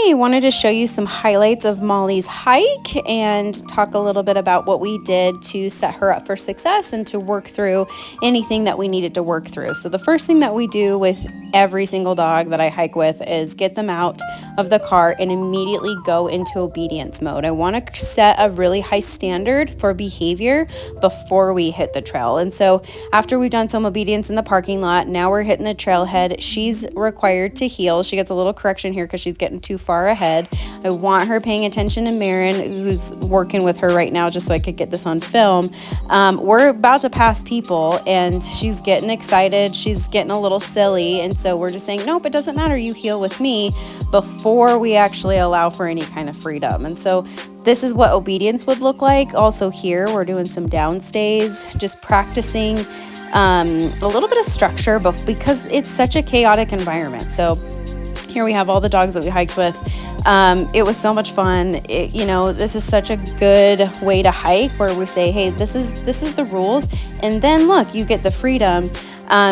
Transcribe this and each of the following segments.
Hey, wanted to show you some highlights of Molly's hike and talk a little bit about what we did to set her up for success and to work through anything that we needed to work through. So the first thing that we do with every single dog that I hike with is get them out of the car and immediately go into obedience mode. I want to set a really high standard for behavior before we hit the trail. And so after we've done some obedience in the parking lot, now we're hitting the trailhead. She's required to heel. She gets a little correction here because she's getting too far ahead. I want her paying attention to Marin, who's working with her right now just so I could get this on film. We're about to pass people and she's getting excited. She's getting a little silly. And so we're just saying, nope, it doesn't matter. You heel with me before we actually allow for any kind of freedom. And so this is what obedience would look like. Also here, we're doing some downstays, just practicing a little bit of structure, but because it's such a chaotic environment. So here we have all the dogs that we hiked with. It was so much fun. This is such a good way to hike where we say, hey, this is the rules. And then look, you get the freedom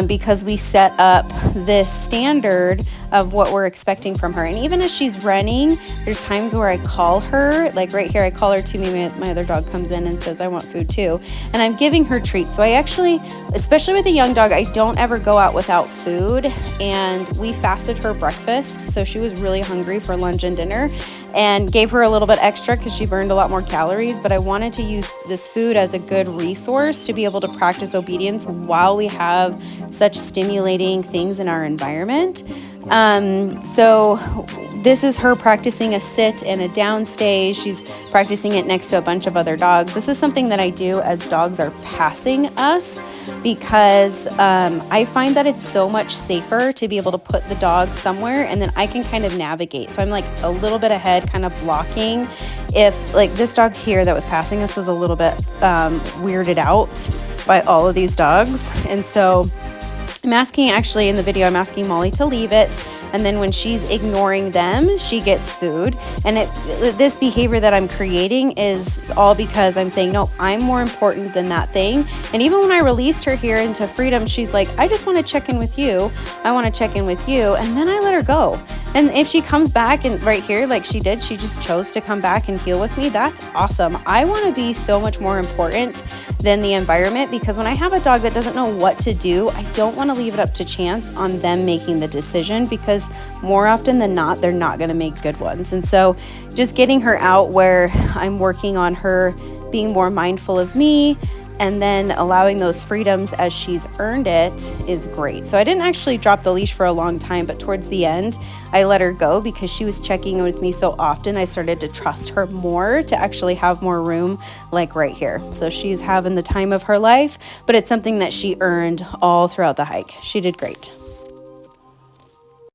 because we set up this standard of what we're expecting from her. And even as she's running, there's times where I call her, like right here, I call her to me. My other dog comes in and says, I want food too. And I'm giving her treats. So I actually, especially with a young dog, I don't ever go out without food. And we fasted her breakfast. So she was really hungry for lunch and dinner and gave her a little bit extra because she burned a lot more calories. But I wanted to use this food as a good resource to be able to practice obedience while we have such stimulating things in our environment. So this is her practicing a sit and a downstay. She's practicing it next to a bunch of other dogs. This is something that I do as dogs are passing us because I find that it's so much safer to be able to put the dog somewhere and then I can kind of navigate. So I'm like a little bit ahead, kind of blocking. If like this dog here that was passing us was a little bit weirded out by all of these dogs. And so I'm asking Molly to leave it. And then when she's ignoring them, she gets food. And this behavior that I'm creating is all because I'm saying, no, I'm more important than that thing. And even when I released her here into freedom, she's like, I just want to check in with you. I want to check in with you. And then I let her go. And if she comes back and right here, like she did, she just chose to come back and heel with me. That's awesome. I want to be so much more important than the environment because when I have a dog that doesn't know what to do, I don't want to leave it up to chance on them making the decision because more often than not, they're not going to make good ones. And so just getting her out where I'm working on her being more mindful of me and then allowing those freedoms as she's earned it is great. So I didn't actually drop the leash for a long time, but towards the end, I let her go because she was checking in with me so often. I started to trust her more to actually have more room like right here. So she's having the time of her life, but it's something that she earned all throughout the hike. She did great.